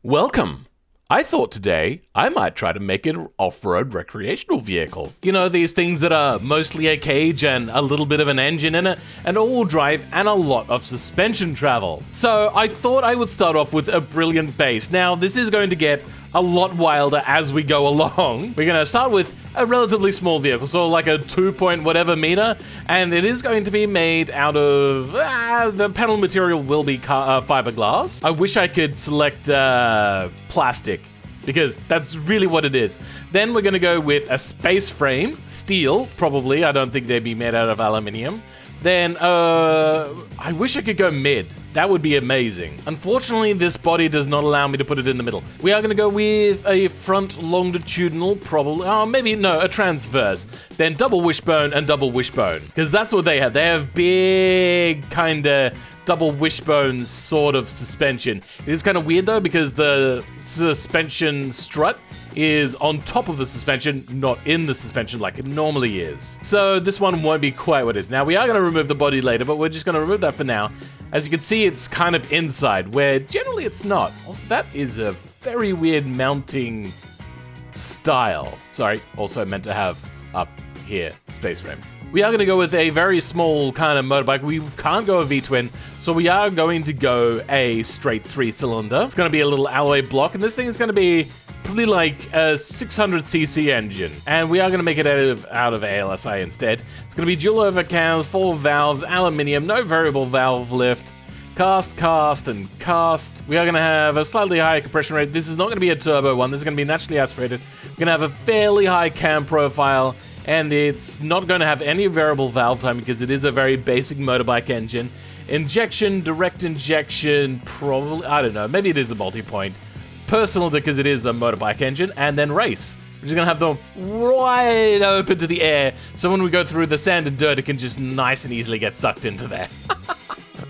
Welcome! I thought today I might try to make an off-road recreational vehicle. You know, these things that are mostly a cage and a little bit of an engine in it, and all-wheel drive and a lot of suspension travel. So I thought I would start off with a brilliant base. Now, this is going to get a lot wilder as we go along. We're going to start with a relatively small vehicle, so like a 2 point whatever meter, and it is going to be made out of, the panel material will be fiberglass. I wish I could select plastic, because that's really what it is. Then we're going to go with a space frame, steel, probably. I don't think they'd be made out of aluminium. Then, I wish I could go mid. That would be amazing. Unfortunately, this body does not allow me to put it in the middle. We are going to go with a front longitudinal, probably, maybe, no, a transverse. Then double wishbone and double wishbone. Because that's what they have. They have big, kind of, double wishbone sort of suspension. It is kind of weird, though, because the suspension strut is on top of the suspension, not in the suspension like it normally is. So this one won't be quite what it is. Now, we are going to remove the body later, but we're just going to remove that for now. As you can see, it's kind of inside, where generally it's not. Also, that is a very weird mounting style. Sorry, also meant to have up here, space frame. We are going to go with a very small kind of motorbike. We can't go a V-twin, so we are going to go a straight 3-cylinder. It's going to be a little alloy block, and this thing is going to be probably like a 600cc engine. And we are going to make it out of ALSI instead. It's going to be dual overcams, 4 valves, aluminium, no variable valve lift, cast, and cast. We are going to have a slightly higher compression rate. This is not going to be a turbo one. This is going to be naturally aspirated. We're going to have a fairly high cam profile, and it's not going to have any variable valve time because it is a very basic motorbike engine. Injection, direct injection, probably, I don't know, maybe it is a multi-point. Per cylinder because it is a motorbike engine, and then race. We're just going to have them wide open to the air, so when we go through the sand and dirt, it can just nice and easily get sucked into there.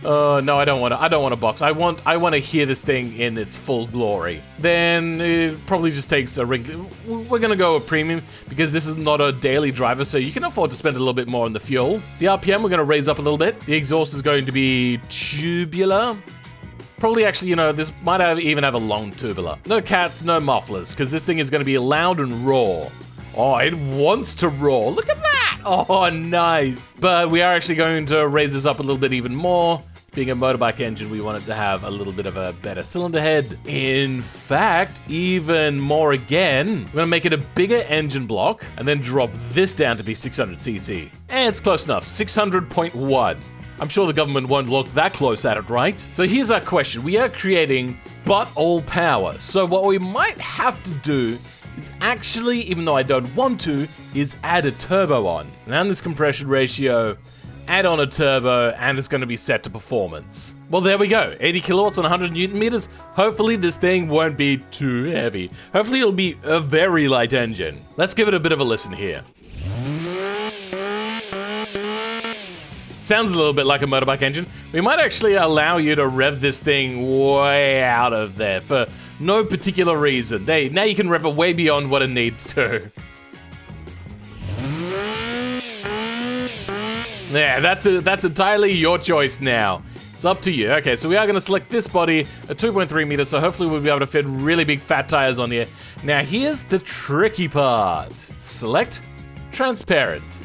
Oh, no, I don't want to box. I want to hear this thing in its full glory. Then it probably just takes a ring. We're going to go a premium because this is not a daily driver, so you can afford to spend a little bit more on the fuel. The RPM we're going to raise up a little bit. The exhaust is going to be tubular. Probably actually, you know, this might even have a long tubular. No cats, no mufflers, because this thing is going to be loud and raw. Oh, it wants to roar. Look at that. Oh, nice. But we are actually going to raise this up a little bit even more. Being a motorbike engine, we want it to have a little bit of a better cylinder head. In fact, even more again. We're going to make it a bigger engine block and then drop this down to be 600cc. And it's close enough, 600.1. I'm sure the government won't look that close at it, right? So here's our question. We are creating but all power. So what we might have to do is actually, even though I don't want to, is add a turbo on. And this compression ratio, add on a turbo, and it's going to be set to performance. Well, there we go. 80 kilowatts on 100 newton meters. Hopefully this thing won't be too heavy. Hopefully it'll be a very light engine. Let's give it a bit of a listen here. Sounds a little bit like a motorbike engine. We might actually allow you to rev this thing way out of there for no particular reason. Now you can rev it way beyond what it needs to. Yeah, that's entirely your choice now. It's up to you. Okay, so we are going to select this body at 2.3 meters, so hopefully we'll be able to fit really big fat tires on here. Now here's the tricky part. Select transparent.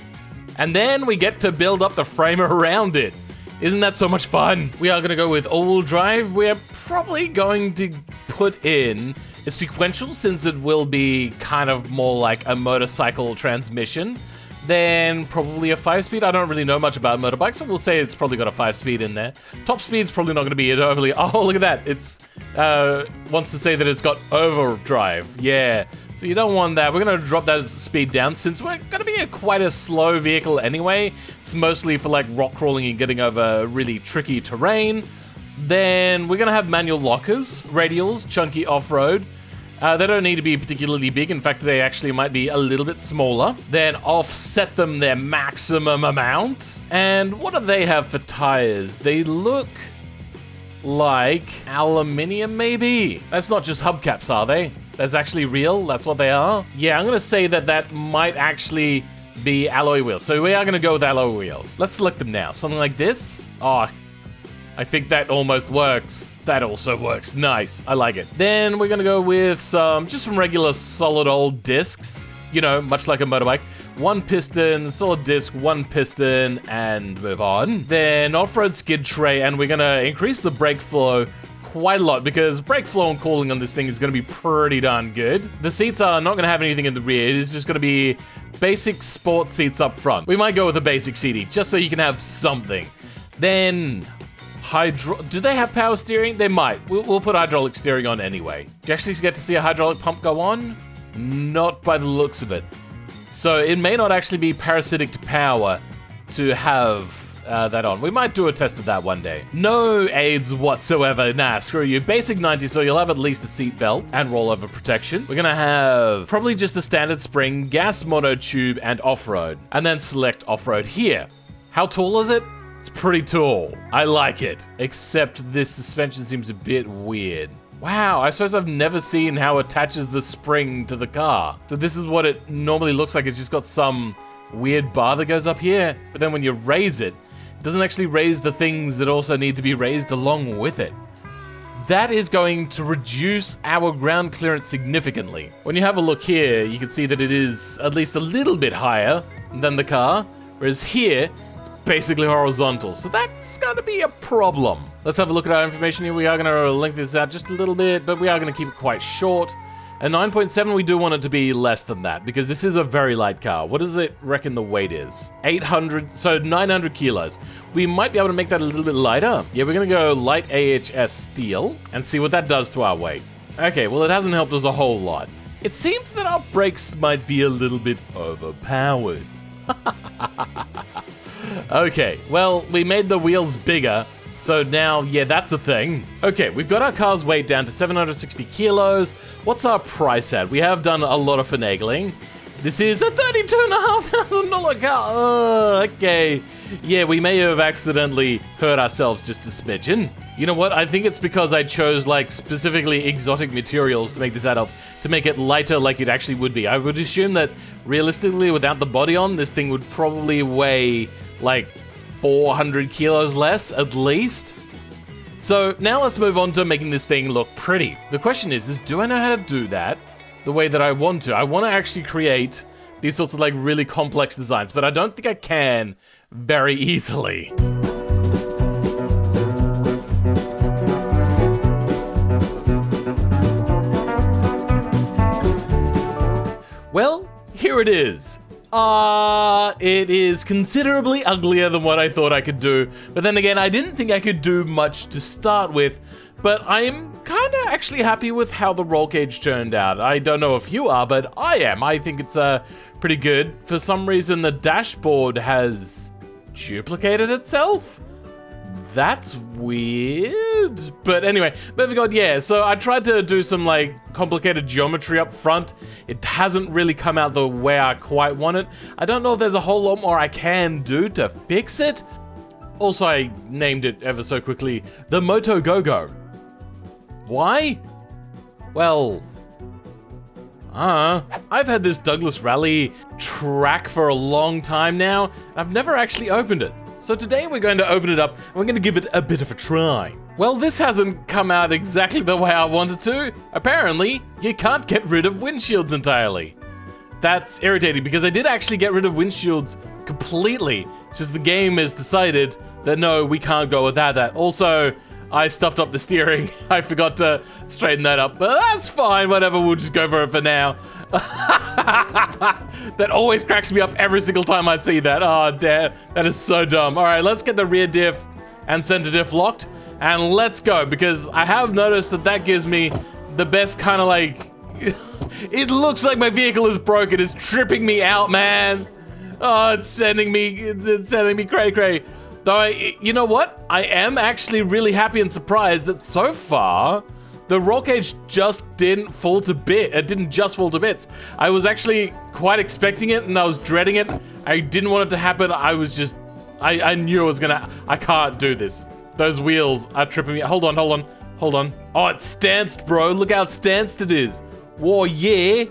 And then we get to build up the frame around it. Isn't that so much fun? We are going to go with all-wheel drive. We're probably going to put in a sequential since it will be kind of more like a motorcycle transmission. Then probably a 5-speed. I don't really know much about motorbikes, so we'll say it's probably got a 5-speed in there. Top speed's probably not going to be it overly. Oh, look at that. It's wants to say that it's got overdrive. Yeah. So you don't want that. We're going to drop that speed down since we're going to be quite a slow vehicle anyway. It's mostly for like rock crawling and getting over really tricky terrain. Then we're going to have manual lockers, radials, chunky off-road. They don't need to be particularly big. In fact, they actually might be a little bit smaller. Then offset them their maximum amount. And what do they have for tires? They look like aluminium, maybe? That's not just hubcaps, are they? That's actually real? That's what they are? Yeah, I'm going to say that that might actually be alloy wheels. So we are going to go with alloy wheels. Let's select them now. Something like this. Oh, I think that almost works. That also works. Nice. I like it. Then we're going to go with some regular solid old discs. You know, much like a motorbike. One piston, solid disc, one piston, and move on. Then off-road skid tray, and we're going to increase the brake flow quite a lot because brake flow and cooling on this thing is going to be pretty darn good. The seats are not going to have anything in the rear. It is just going to be basic sport seats up front. We might go with a basic seat just so you can have something. Then do they have power steering? They might. We'll put hydraulic steering on anyway. Do you actually get to see a hydraulic pump go on? Not by the looks of it. So it may not actually be parasitic to power to have that on. We might do a test of that one day. No aids whatsoever. Nah, screw you. Basic 90, so you'll have at least a seat belt and rollover protection. We're gonna have probably just a standard spring, gas mono tube, and off-road. And then select off-road here. How tall is it? It's pretty tall. I like it. Except this suspension seems a bit weird. Wow, I suppose I've never seen how it attaches the spring to the car. So this is what it normally looks like. It's just got some weird bar that goes up here. But then when you raise it, it doesn't actually raise the things that also need to be raised along with it. That is going to reduce our ground clearance significantly. When you have a look here, you can see that it is at least a little bit higher than the car. Whereas here, it's basically horizontal. So that's going to be a problem. Let's have a look at our information here. We are going to lengthen this out just a little bit, but we are going to keep it quite short. A 9.7, we do want it to be less than that because this is a very light car. What does it reckon the weight is? 800, so 900 kilos. We might be able to make that a little bit lighter. Yeah, we're going to go light AHS steel and see what that does to our weight. Okay, well, it hasn't helped us a whole lot. It seems that our brakes might be a little bit overpowered. Okay, well, we made the wheels bigger. So now, yeah, that's a thing. Okay, we've got our car's weight down to 760 kilos. What's our price at? We have done a lot of finagling. This is a $32,500 car. Okay. Yeah, we may have accidentally hurt ourselves just a smidgen. You know what? I think it's because I chose, like, specifically exotic materials to make this out of, to make it lighter like it actually would be. I would assume that, realistically, without the body on, this thing would probably weigh, like, 400 kilos less, at least. So now let's move on to making this thing look pretty. The question is do I know how to do that the way that I want to? I want to actually create these sorts of like really complex designs, but I don't think I can very easily. Well, here it is. It is considerably uglier than what I thought I could do. But then again, I didn't think I could do much to start with. But I'm kind of actually happy with how the roll cage turned out. I don't know if you are, but I am. I think it's pretty good. For some reason, the dashboard has duplicated itself. That's weird. But anyway, moving on, yeah. So I tried to do some like complicated geometry up front. It hasn't really come out the way I quite want it. I don't know if there's a whole lot more I can do to fix it. Also, I named it ever so quickly the Moto Go-Go. Why? Well, I've had this Douglas Rally track for a long time now, and I've never actually opened it. So today we're going to open it up and we're going to give it a bit of a try. Well, this hasn't come out exactly the way I wanted to. Apparently, you can't get rid of windshields entirely. That's irritating because I did actually get rid of windshields completely. It's just the game has decided that no, we can't go without that. Also, I stuffed up the steering. I forgot to straighten that up, but that's fine. Whatever, we'll just go for it for now. That always cracks me up every single time I see that. Oh, damn. That is so dumb. All right, let's get the rear diff and center diff locked, and let's go, because I have noticed that that gives me the best kind of like... It looks like my vehicle is broken. It's tripping me out, man. Oh, it's sending me cray-cray. Though, you know what? I am actually really happy and surprised that so far, the roll cage just didn't fall to bits. It didn't just fall to bits. I was actually quite expecting it, and I was dreading it. I didn't want it to happen. I was just... I knew it was gonna... I can't do this. Those wheels are tripping me. Hold on. Oh, it's stanced, bro. Look how stanced it is. Whoa, yeah.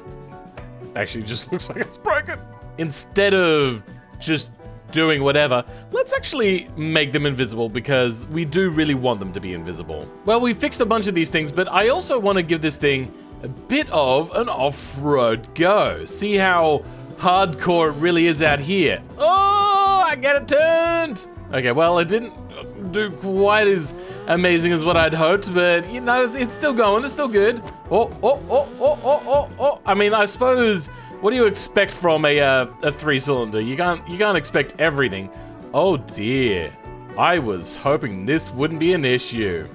Actually, it just looks like it's broken. Instead of just doing whatever. Let's actually make them invisible because we do really want them to be invisible. Well, we fixed a bunch of these things, but I also want to give this thing a bit of an off-road go. See how hardcore it really is out here. Oh, I get it turned. Okay, well, it didn't do quite as amazing as what I'd hoped, but you know, it's still going, it's still good. Oh. I mean, I suppose, what do you expect from a three-cylinder? You can't expect everything. Oh dear, I was hoping this wouldn't be an issue.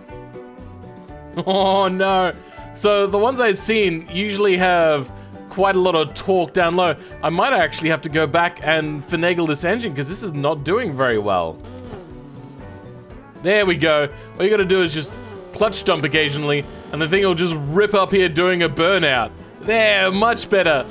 Oh no. So the ones I've seen usually have quite a lot of torque down low. I might actually have to go back and finagle this engine because this is not doing very well. There we go. All you gotta do is just clutch dump occasionally and the thing will just rip up here doing a burnout. There, much better.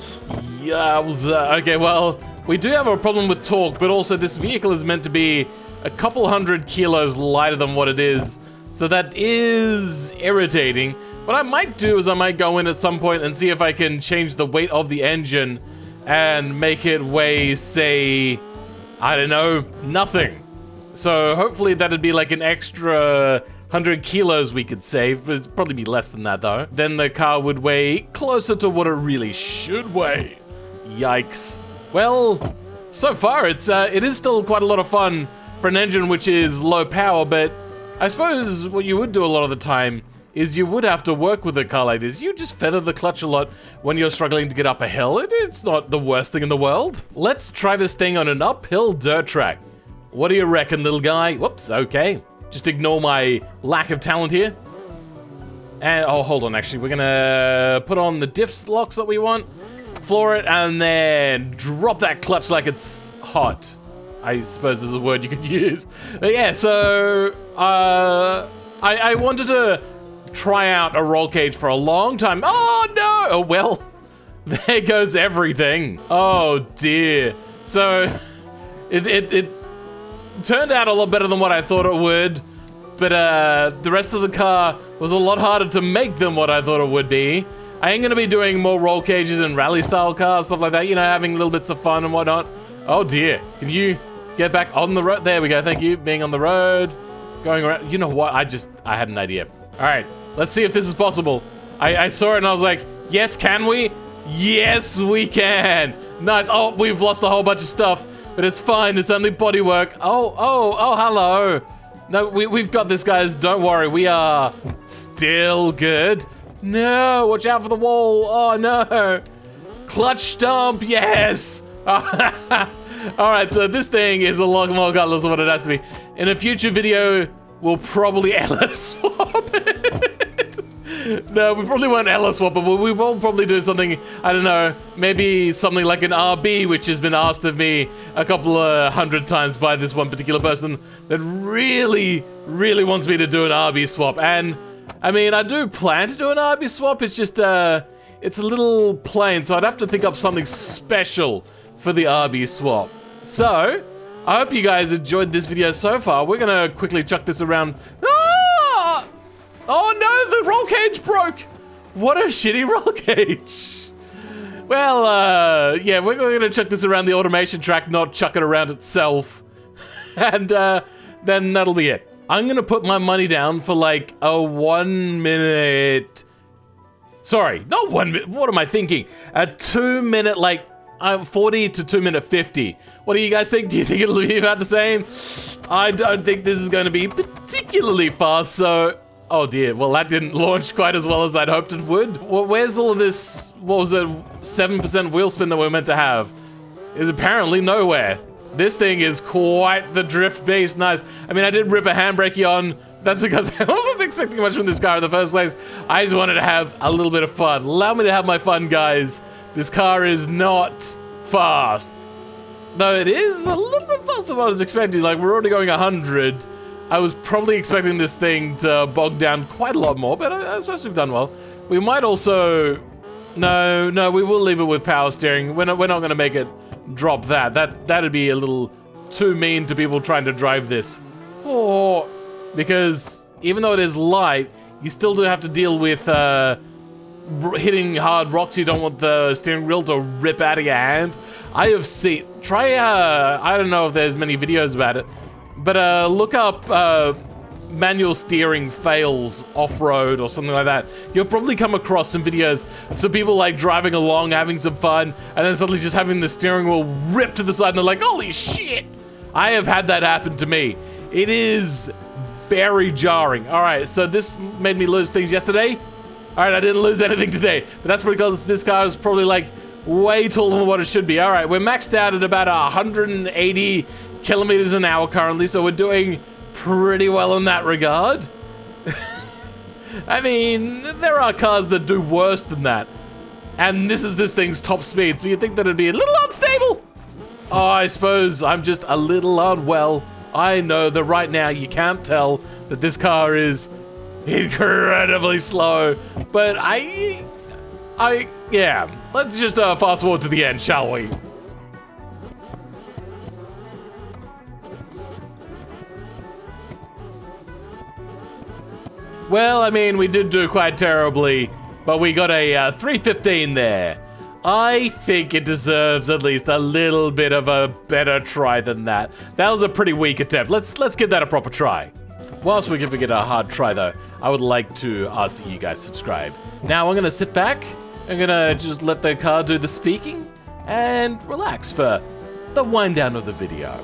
Yowza. Okay, well, we do have a problem with torque, but also this vehicle is meant to be a couple 100 kilos lighter than what it is. So that is irritating. What I might do is I might go in at some point and see if I can change the weight of the engine and make it weigh, say, I don't know, nothing. So hopefully that'd be like an extra 100 kilos we could save, but it'd probably be less than that though. Then the car would weigh closer to what it really should weigh. Yikes. Well, so far it is still quite a lot of fun for an engine which is low power, but I suppose what you would do a lot of the time is you would have to work with a car like this. You just feather the clutch a lot when you're struggling to get up a hill. It's not the worst thing in the world. Let's try this thing on an uphill dirt track. What do you reckon, little guy? Whoops, okay. Just ignore my lack of talent here. And, oh, hold on, actually. We're gonna put on the diff locks that we want, floor it, and then drop that clutch like it's hot. I suppose is a word you could use. But yeah, so, I wanted to try out a roll cage for a long time. Oh no! Oh well, there goes everything. Oh dear. So it turned out a lot better than what I thought it would, but the rest of the car was a lot harder to make than what I thought it would be. I ain't gonna be doing more roll cages and rally style cars, stuff like that, you know, having little bits of fun and whatnot. Oh dear, can you get back on the road? There we go, thank you. Being on the road, going around. You know what, I had an idea. All right, let's see if this is possible. I saw it and I was like, yes, can we? Yes, we can. Nice. Oh, we've lost a whole bunch of stuff, but it's fine. It's only bodywork. Oh, hello. No, we've got this, guys. Don't worry. We are still good. No, watch out for the wall. Oh, no. Clutch dump. Yes. All right, so this thing is a lot more gutless than what it has to be. In a future video, we'll probably LS swap it. No, we probably won't LS swap it, but we will probably do something, I don't know, maybe something like an RB, which has been asked of me a couple of 100 times by this one particular person that really, really wants me to do an RB swap. And, I mean, I do plan to do an RB swap, it's just, it's a little plain, so I'd have to think up something special for the RB swap. So, I hope you guys enjoyed this video so far. We're gonna quickly chuck this around. Ah! Oh no, the roll cage broke! What a shitty roll cage. Well, yeah, we're gonna chuck this around the automation track, not chuck it around itself. And then that'll be it. I'm gonna put my money down for like a 1 minute... Sorry, not 1 minute, what am I thinking? A 2 minute, like, 40 to 2 minute 50. What do you guys think? Do you think it'll be about the same? I don't think this is going to be particularly fast, so... Oh dear, well that didn't launch quite as well as I'd hoped it would. Well, where's all of this, what was it, 7% wheel spin that we're meant to have? Is apparently nowhere. This thing is quite the drift beast, nice. I mean, I did rip a handbrake on. That's because I wasn't expecting much from this car in the first place. I just wanted to have a little bit of fun. Allow me to have my fun, guys. This car is not fast. Though it is a little bit faster than what I was expecting. Like, we're already going 100. I was probably expecting this thing to bog down quite a lot more, but I suppose we've done well. We might also... No, we will leave it with power steering. We're not going to make it drop that. That'd be a little too mean to people trying to drive this. Oh, because even though it is light, you still do have to deal with hitting hard rocks. You don't want the steering wheel to rip out of your hand. I have seen, I don't know if there's many videos about it, but look up manual steering fails off-road or something like that. You'll probably come across some videos of some people like driving along, having some fun, and then suddenly just having the steering wheel ripped to the side and they're like, holy shit! I have had that happen to me. It is very jarring. All right, so this made me lose things yesterday. All right, I didn't lose anything today, but that's because this car is probably like way taller than what it should be. All right, we're maxed out at about 180 kilometers an hour currently, so we're doing pretty well in that regard. I mean, there are cars that do worse than that. And this is this thing's top speed, so you'd think that it'd be a little unstable. Oh, I suppose I'm just a little unwell. I know that right now you can't tell that this car is incredibly slow, but yeah. Let's just fast forward to the end, shall we? Well, I mean, we did do quite terribly, but we got a 315 there. I think it deserves at least a little bit of a better try than that. That was a pretty weak attempt. Let's give that a proper try. Whilst we're giving it a hard try though, I would like to ask that you guys subscribe. Now I'm gonna sit back, I'm gonna just let the car do the speaking, and relax for the wind down of the video.